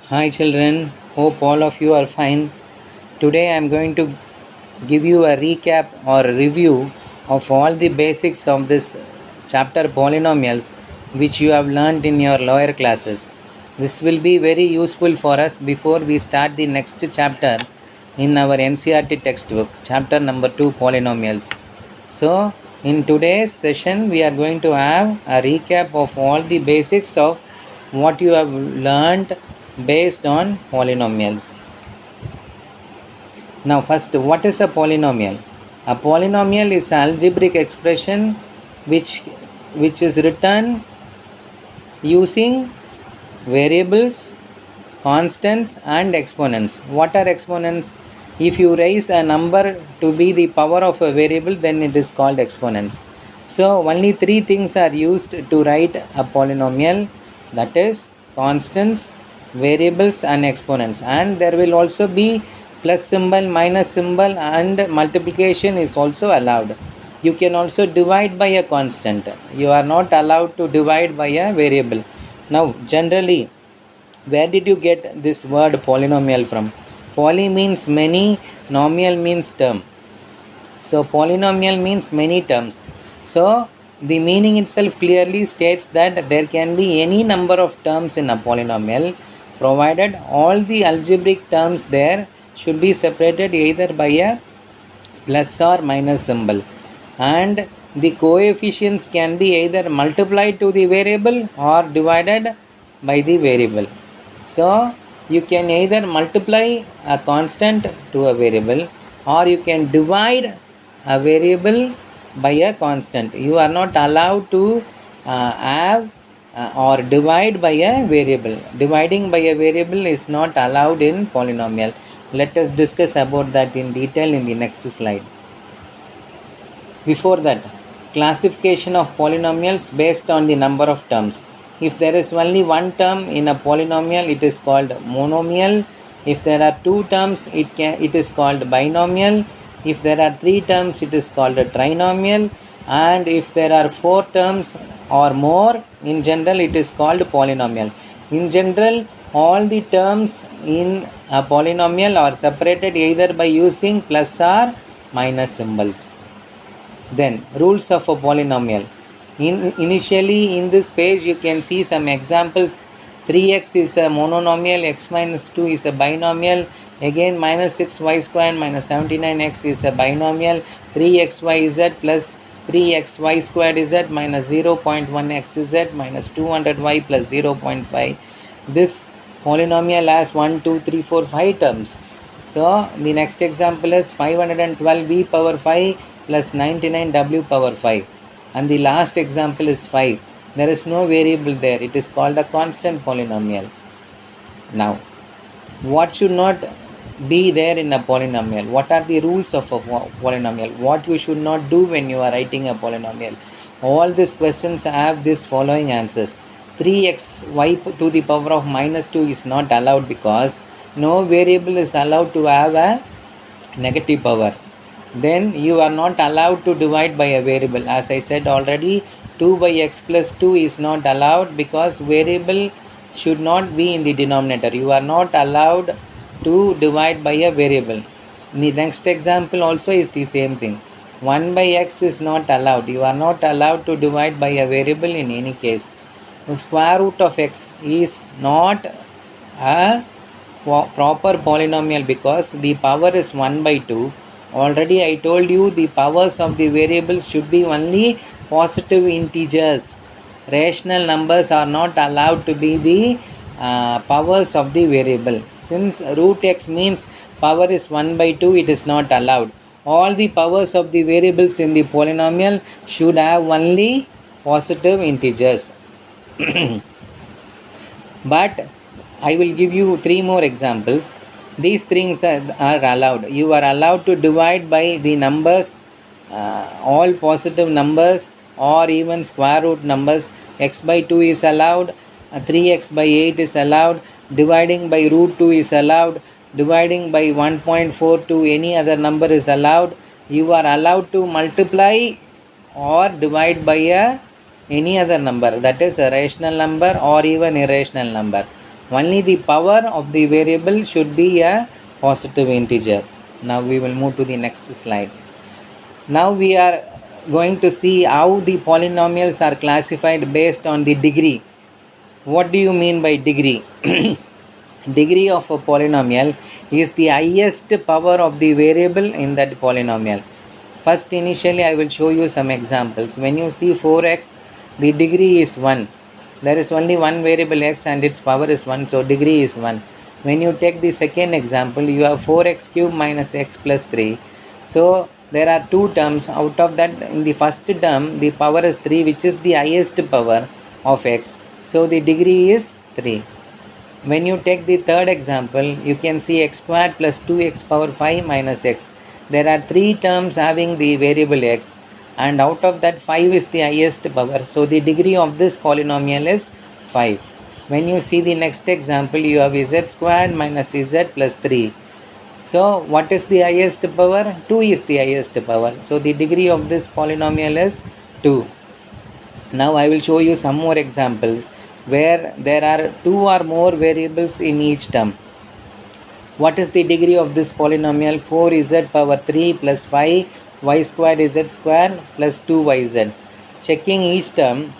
Hi children, hope all of you are fine. Today I am going to give you a recap or review of all the basics of this chapter polynomials which you have learned in your lower classes. This will be very useful for us before we start the next chapter in our NCERT textbook, chapter number 2 polynomials. So in today's session we are going to have a recap of all the basics of what you have learned based on polynomials. Now first, what is a polynomial? A polynomial is an algebraic expression which is written using variables, constants and exponents. What are exponents? If you raise a number to be the power of a variable, then it is called exponents. So only three things are used to write a polynomial, that is constants, variables and exponents. And there will also be plus symbol, minus symbol and multiplication is also allowed. You can also divide by a constant. You are not allowed to divide by a variable. Now generally, where did you get this word polynomial from? Poly means many, nomial means term. So polynomial means many terms. So the meaning itself clearly states that there can be any number of terms in a polynomial, provided all the algebraic terms there should be separated either by a plus or minus symbol, and the coefficients can be either multiplied to the variable or divided by the variable. So you can either multiply a constant to a variable or you can divide a variable by a constant. You are not allowed to have or divide by a variable. Dividing by a variable is not allowed in polynomial. Let us discuss about that in detail in the next slide. Before that, classification of polynomials based on the number of terms. If there is only one term in a polynomial, it is called monomial. If there are two terms, it is called binomial. If there are three terms, it is called a trinomial. And if there are four terms or more, in general, it is called polynomial. In general, all the terms in a polynomial are separated either by using plus or minus symbols. Then, rules of a polynomial. Initially in this page you can see some examples. 3x is a monomial, x minus 2 is a binomial, again minus 6y squared minus 79x is a binomial, 3xyz plus 3xy squared z minus 0.1xz minus 200y plus 0.5. This polynomial has 1, 2, 3, 4, 5 terms. So the next example is 512v power 5 plus 99w power 5. And the last example is 5. There is no variable there. It is called a constant polynomial. Now, what should not be there in a polynomial? What are the rules of a polynomial? What you should not do when you are writing a polynomial? All these questions have this following answers. 3xy to the power of minus 2 is not allowed because no variable is allowed to have a negative power. Then you are not allowed to divide by a variable. As I said already, 2 by x plus 2 is not allowed because variable should not be in the denominator. You are not allowed to divide by a variable. The next example also is the same thing. 1 by x is not allowed. You are not allowed to divide by a variable in any case. The square root of x is not a proper polynomial because the power is 1 by 2. Already I told you the powers of the variables should be only positive integers. Rational numbers are not allowed to be the powers of the variable. Since root x means power is 1 by 2, it is not allowed. All the powers of the variables in the polynomial should have only positive integers. But I will give you 3 more examples. These things are allowed. You are allowed to divide by the numbers, all positive numbers or even square root numbers. X by 2 is allowed, 3x by 8 is allowed, dividing by root 2 is allowed, dividing by 1.4 to any other number is allowed. You are allowed to multiply or divide by any other number, that is a rational number or even irrational number. Only the power of the variable should be a positive integer. Now we will move to the next slide. Now we are going to see how the polynomials are classified based on the degree. What do you mean by degree? Degree of a polynomial is the highest power of the variable in that polynomial. First, initially I will show you some examples. When you see 4x, the degree is 1. There is only one variable x and its power is 1, so degree is 1. When you take the second example, you have 4x cube minus x plus 3. So there are two terms. Out of that, in the first term, the power is 3, which is the highest power of x. So the degree is 3. When you take the third example, you can see x squared plus 2x power 5 minus x. There are three terms having the variable x, and out of that 5 is the highest power. So the degree of this polynomial is 5. When you see the next example, you have z squared minus z plus 3. So what is the highest power? 2 is the highest power. So the degree of this polynomial is 2. Now I will show you some more examples where there are 2 or more variables in each term. What is the degree of this polynomial? 4z power 3 plus 5 y squared z squared plus 2yz. Checking each term,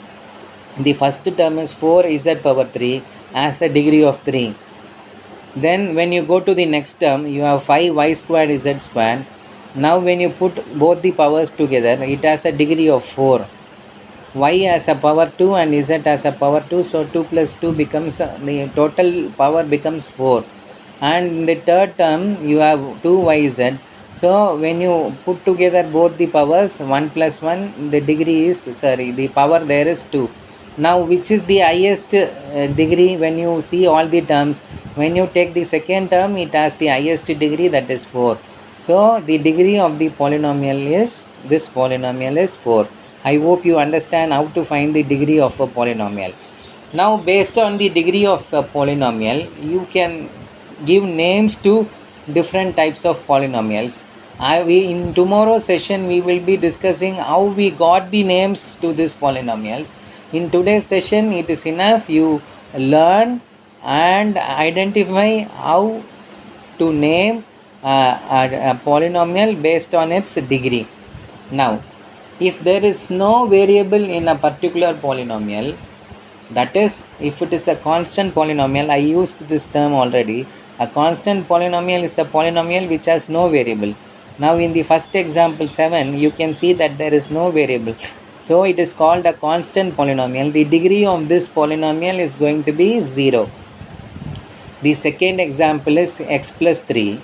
the first term is 4z power 3 as a degree of 3. Then when you go to the next term, you have 5y squared z squared. Now when you put both the powers together, it has a degree of 4. Y has a power 2 and z has a power 2, so 2 plus 2 becomes, the total power becomes 4. And in the third term, you have 2yz. So when you put together both the powers, 1 plus 1, the degree is, the power there is 2. Now which is the highest degree? When you see all the terms, when you take the second term, it has the highest degree, that is 4. So the degree of the polynomial is, this polynomial is 4. I hope you understand how to find the degree of a polynomial. Now based on the degree of a polynomial, you can give names to different types of polynomials. In tomorrow's session, we will be discussing how we got the names to these polynomials. In today's session, it is enough you learn and identify how to name a polynomial based on its degree. Now, if there is no variable in a particular polynomial, that is, if it is a constant polynomial, I used this term already. A constant polynomial is a polynomial which has no variable. Now in the first example 7, you can see that there is no variable. So it is called a constant polynomial. The degree of this polynomial is going to be 0. The second example is x plus 3.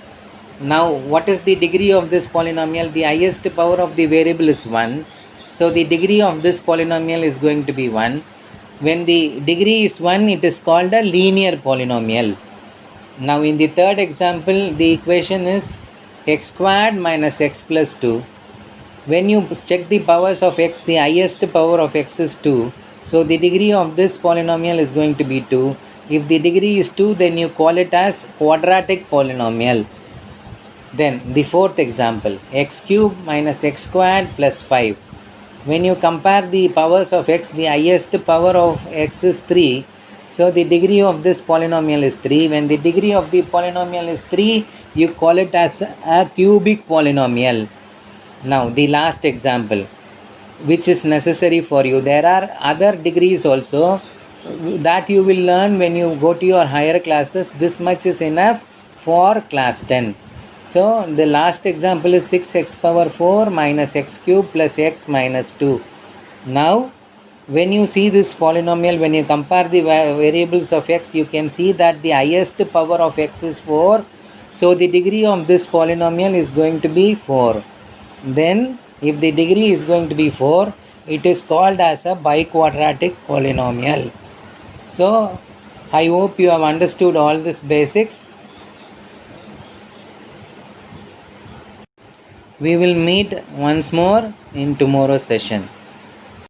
Now what is the degree of this polynomial? The highest power of the variable is 1. So the degree of this polynomial is going to be 1. When the degree is 1, it is called a linear polynomial. Now in the third example, the equation is x squared minus x plus 2. When you check the powers of x, the highest power of x is 2. So the degree of this polynomial is going to be 2. If the degree is 2, then you call it as quadratic polynomial. Then the fourth example, x cubed minus x squared plus 5. When you compare the powers of x, the highest power of x is 3. So the degree of this polynomial is 3. When the degree of the polynomial is 3, you call it as a cubic polynomial. Now the last example, which is necessary for you. There are other degrees also that you will learn when you go to your higher classes. This much is enough for class 10. So the last example is 6x power 4 minus x cube plus x minus 2. Now when you see this polynomial, when you compare the variables of x, you can see that the highest power of x is 4. So the degree of this polynomial is going to be 4. Then if the degree is going to be 4, it is called as a biquadratic polynomial. So I hope you have understood all these basics. We will meet once more in tomorrow's session.